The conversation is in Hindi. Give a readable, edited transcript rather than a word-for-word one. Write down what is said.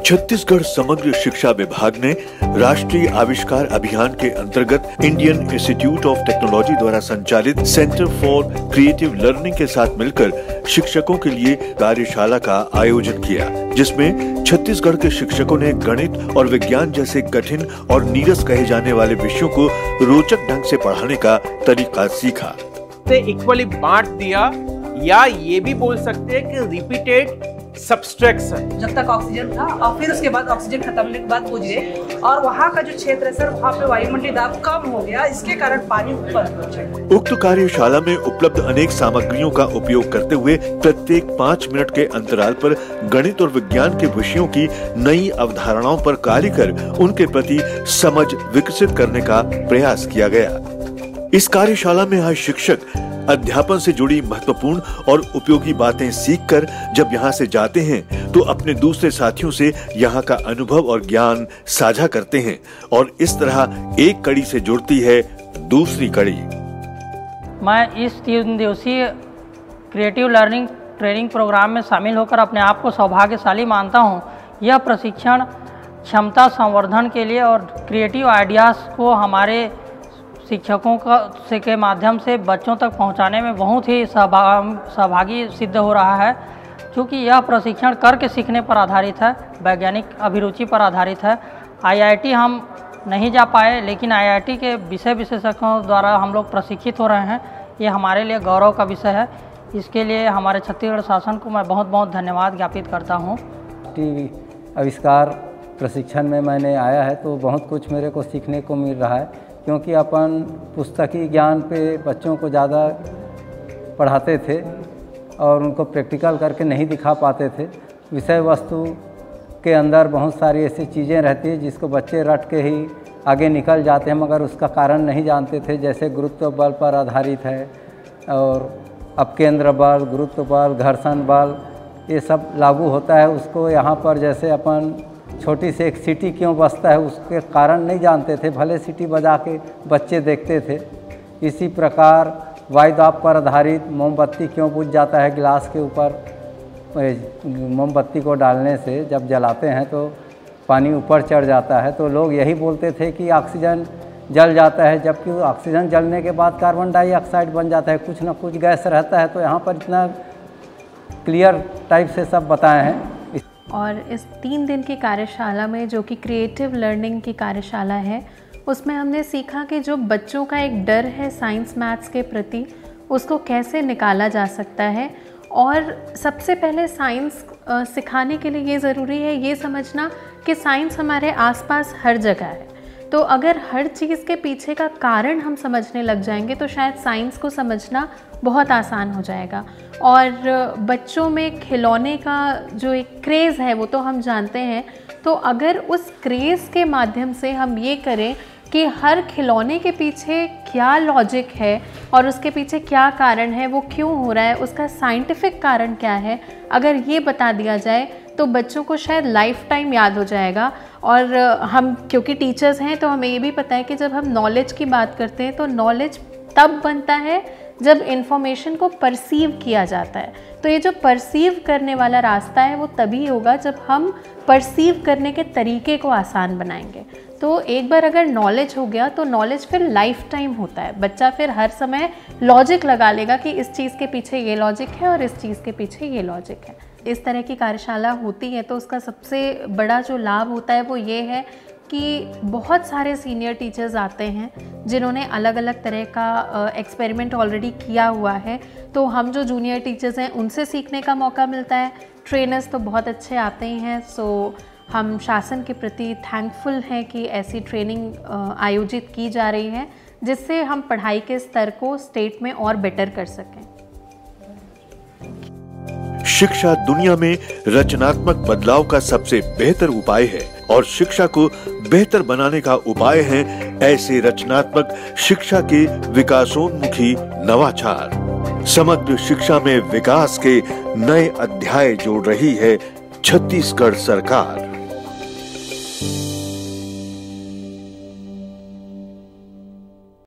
छत्तीसगढ़ समग्र शिक्षा विभाग ने राष्ट्रीय आविष्कार अभियान के अंतर्गत इंडियन इंस्टीट्यूट ऑफ टेक्नोलॉजी द्वारा संचालित सेंटर फॉर क्रिएटिव लर्निंग के साथ मिलकर शिक्षकों के लिए कार्यशाला का आयोजन किया, जिसमें छत्तीसगढ़ के शिक्षकों ने गणित और विज्ञान जैसे कठिन और नीरस कहे जाने वाले विषयों को रोचक ढंग से पढ़ाने का तरीका सीखा। इक्वली बांट दिया, या ये भी बोल सकते हैं कि रिपीटेड सब्सट्रैक्शन। जब तक ऑक्सीजन था और फिर उसके बाद ऑक्सीजन खत्म होने के बाद पूछिए, और वहाँ का जो क्षेत्र है सर, वहाँ पे वायुमंडलीय दाब कम हो गया, इसके कारण पानी ऊपर हो जाएगा। उक्त कार्यशाला में उपलब्ध अनेक सामग्रियों का उपयोग करते हुए प्रत्येक 5 मिनट के अंतराल पर गणित और विज्ञान के विषयों की नई अवधारणाओं पर कार्य कर उनके प्रति समझ विकसित करने का प्रयास किया गया। इस कार्यशाला में आज शिक्षक अध्यापन से जुड़ी महत्वपूर्ण और उपयोगी बातें सीखकर जब यहाँ से जाते हैं तो अपने दूसरे साथियों से यहाँ का अनुभव और ज्ञान साझा करते हैं, और इस तरह एक कड़ी से जुड़ती है दूसरी कड़ी। मैं इस 3 दिवसीय क्रिएटिव लर्निंग ट्रेनिंग प्रोग्राम में शामिल होकर अपने आप को सौभाग्यशाली मानता हूँ। यह प्रशिक्षण क्षमता संवर्धन के लिए और क्रिएटिव आइडियाज़ को हमारे शिक्षकों के माध्यम से बच्चों तक पहुंचाने में बहुत ही सहभागी सिद्ध हो रहा है, क्योंकि यह प्रशिक्षण करके सीखने पर आधारित है, वैज्ञानिक अभिरुचि पर आधारित है। आईआईटी हम नहीं जा पाए, लेकिन आईआईटी के विषय विशेषज्ञों द्वारा हम लोग प्रशिक्षित हो रहे हैं। ये हमारे लिए गौरव का विषय है। इसके लिए हमारे छत्तीसगढ़ शासन को मैं बहुत बहुत धन्यवाद ज्ञापित करता हूँ। आविष्कार प्रशिक्षण में मैंने आया है तो बहुत कुछ मेरे को सीखने को मिल रहा है, क्योंकि अपन पुस्तकीय ज्ञान पे बच्चों को ज़्यादा पढ़ाते थे और उनको प्रैक्टिकल करके नहीं दिखा पाते थे। विषय वस्तु के अंदर बहुत सारी ऐसी चीज़ें रहती हैं जिसको बच्चे रट के ही आगे निकल जाते हैं, मगर उसका कारण नहीं जानते थे। जैसे गुरुत्व बल पर आधारित है, और अपकेंद्र बल, गुरुत्व बल, घर्षण बल, ये सब लागू होता है। उसको यहाँ पर जैसे अपन छोटी सी एक सीटी क्यों बजता है उसके कारण नहीं जानते थे, भले सीटी बजा के बच्चे देखते थे। इसी प्रकार वायुदाब पर आधारित मोमबत्ती क्यों बुझ जाता है गिलास के ऊपर, मोमबत्ती को डालने से जब जलाते हैं तो पानी ऊपर चढ़ जाता है, तो लोग यही बोलते थे कि ऑक्सीजन जल जाता है, जबकि ऑक्सीजन जलने के बाद कार्बन डाइऑक्साइड बन जाता है, कुछ ना कुछ गैस रहता है। तो यहाँ पर इतना क्लियर टाइप से सब बताए हैं। और इस 3 दिन की कार्यशाला में, जो कि क्रिएटिव लर्निंग की कार्यशाला है, उसमें हमने सीखा कि जो बच्चों का एक डर है साइंस मैथ्स के प्रति, उसको कैसे निकाला जा सकता है। और सबसे पहले साइंस सिखाने के लिए ये ज़रूरी है ये समझना कि साइंस हमारे आसपास हर जगह है। तो अगर हर चीज़ के पीछे का कारण हम समझने लग जाएंगे तो शायद साइंस को समझना बहुत आसान हो जाएगा। और बच्चों में खिलौने का जो एक क्रेज़ है वो तो हम जानते हैं, तो अगर उस क्रेज़ के माध्यम से हम ये करें कि हर खिलौने के पीछे क्या लॉजिक है और उसके पीछे क्या कारण है, वो क्यों हो रहा है, उसका साइंटिफिक कारण क्या है, अगर ये बता दिया जाए तो बच्चों को शायद लाइफ टाइम याद हो जाएगा। और हम क्योंकि टीचर्स हैं तो हमें ये भी पता है कि जब हम नॉलेज की बात करते हैं तो नॉलेज तब बनता है जब इन्फॉर्मेशन को परसीव किया जाता है। तो ये जो परसीव करने वाला रास्ता है वो तभी होगा जब हम परसीव करने के तरीके को आसान बनाएंगे। तो एक बार अगर नॉलेज हो गया तो नॉलेज फिर लाइफ टाइम होता है। बच्चा फिर हर समय लॉजिक लगा लेगा कि इस चीज़ के पीछे ये लॉजिक है और इस चीज़ के पीछे ये लॉजिक है। इस तरह की कार्यशाला होती है तो उसका सबसे बड़ा जो लाभ होता है वो ये है कि बहुत सारे सीनियर टीचर्स आते हैं जिन्होंने अलग अलग तरह का एक्सपेरिमेंट ऑलरेडी किया हुआ है, तो हम जो जूनियर टीचर्स हैं उनसे सीखने का मौका मिलता है। ट्रेनर्स तो बहुत अच्छे आते ही हैं, सो हम शासन के प्रति थैंकफुल हैं कि ऐसी ट्रेनिंग आयोजित की जा रही है जिससे हम पढ़ाई के स्तर को स्टेट में और बेटर कर सकें। शिक्षा दुनिया में रचनात्मक बदलाव का सबसे बेहतर उपाय है, और शिक्षा को बेहतर बनाने का उपाय है ऐसे रचनात्मक शिक्षा के विकासोन्मुखी नवाचार। समग्र शिक्षा में विकास के नए अध्याय जोड़ रही है छत्तीसगढ़ सरकार।